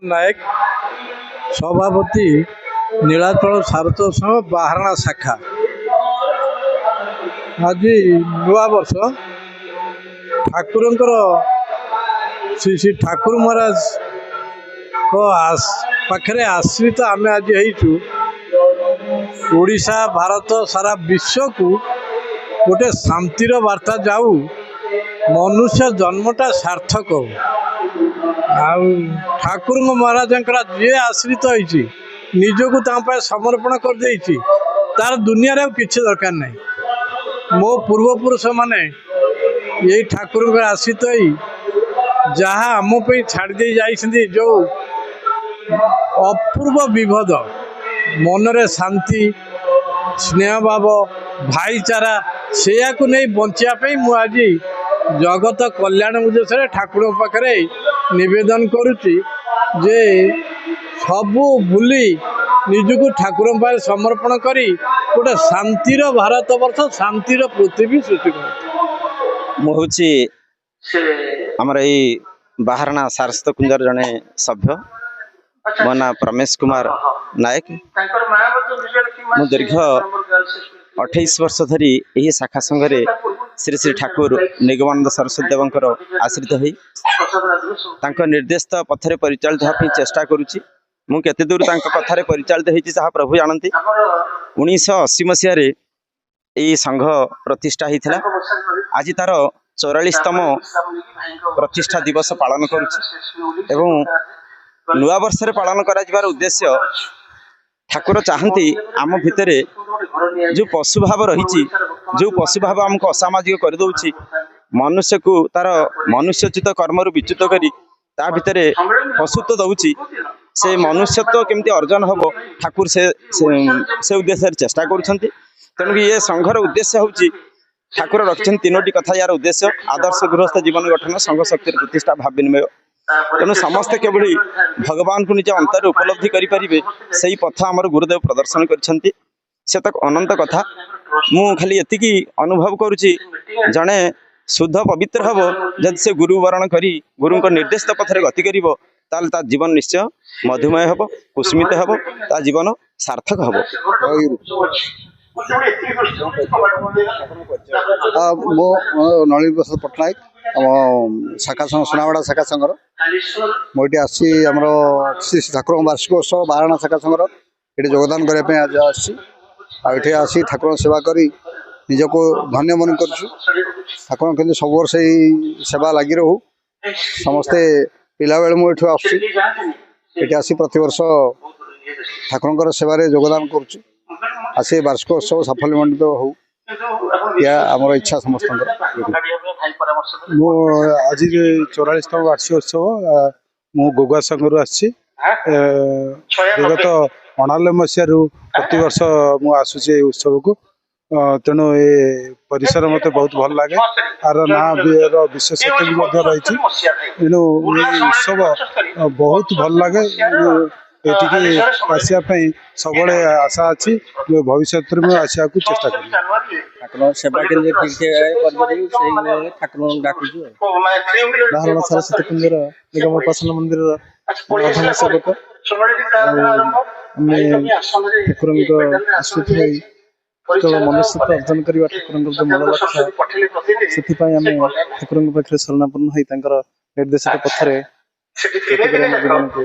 नायक सभापति नीलाचल सारथ संघ बाहारणा शाखा। आज नुआ वर्ष ठाकुर श्री श्री ठाकुर महाराज पाखे आश्रित आम आज ओडिशा भारत सारा विश्व को गोटे शांतिर वार्ता जाऊ मनुष्य जन्मटा सार्थक हो। ठाकुर महाराज जी आश्रित होती निजक समर्पण कर देती तार दुनिया रे किसी दरकार नहीं। मो पूर्वपुरुष माने यही ठाकुर आश्रित हो जहाँ आमपाई छाड़ दे जाइछन्ति जो अपूर्व विभद मनरे शांति स्नेह भाव भाईचारा से नहीं बचापी मुझे जगत कल्याण उद्देश्य ठाकुर पाखे निवेदन करुच्ची जे सबू भूली निजक ठाकुर पाखे समर्पण करी गोटे शांतिर भारत वर्ष शांतिर पृथ्वी सृष्टि कर। मुझे आमर यही बाहारणा सारस्वत कुंजर जड़े सभ्य मो ना प्रमेश कुमार नायक। मु दीर्घ 28 वर्ष धरी यही शाखा संघरे श्री श्री ठाकुर निगमानंद सरस्वती देवंकर आश्रित हो निर्देश पथरे परिचालित होगा चेष्टा करुच्ची। मु केते दूर कथार परिचालित होती जहाँ प्रभु जानती। 1980 मसीह यही संघ प्रतिष्ठा होता। आज तार 44तम प्रतिष्ठा दिवस पालन करुच्ची एवं नुआ वर्ष पालन कर उद्देश्य ठाकुर चाहती आम भितर जो पशु भाव रही जो पशु भाव आमको असामाजिक कर दौची मनुष्य को तार मनुष्यचित कर्म विच्युत करी ता भितर पशुत्व दौची से मनुष्यत्व केमती अर्जन हम ठाकुर से उद्देश्य चेष्टा करुँच। तेणुक ये संघर उद्देश्य हूँ ठाकुर रखिंट 3टी कथा यार उद्देश्य आदर्श गृहस्थ जीवन गठन संघ शक्ति प्रतिष्ठा भाव विनिमय। तेणु समस्ते केवल भगवान को निज अंतर उपलब्धि करें से पथ आमर गुरुदेव प्रदर्शन कर अनंत कथा। मु खाली एति अनुभव करुच्ची जड़े शुद्ध पवित्र हम जदि से गुरु वरण करी गुरु निर्देश पथरे गति कर जीवन निश्चय मधुमय हम कुस्मित हम ता जीवन सार्थक हम। मो नलिन प्रसाद पट्टनायक शाखा संघ सुनावाड़ा शाखा संघर मुझे आसी आम श्री ठाकुर वार्षिकोत्सव बाहारणा शाखा संघर ये योगदान करने आज आसी आसी ठाकुर सेवा करी निजको धन्य मन कर ठाकुर के सब वर्ष सेवा लगी रहू समस्ते पिला बेले मुझे आसी आसी प्रतिवर्ष ठाकुर सेवार योगदान करुँ आसी वार्षिकोत्सव साफल्यमंडित हो या आमर इच्छा समस्त। आज 44तम वार्षिकोत्सव मु गोगा संघर आसी विगत 89 मसीह प्रति वर्ष मु आसूचे उत्सव को तेणु ये परिसर मत बहुत भल लगे आर ना विशेषत्व भी रही तेणु ये उत्सव बहुत भल लगे ये आसापी सब आशा अच्छी भविष्य में आसा को चेष्टा कर ठाकुर सेवा केन्द्र ठीक ठाकुर डाकुच बाहारणा सरस्वती कुंजर निगम उपासना मंदिर प्रधान सेवक ठाकुर आश्रित केवल मनुष्यत्व अर्जन करवा ठाकुर जो मूल लक्ष्य से ठाकुर पाखे शरणापन्न हो निर्देशित पथरे जीवन को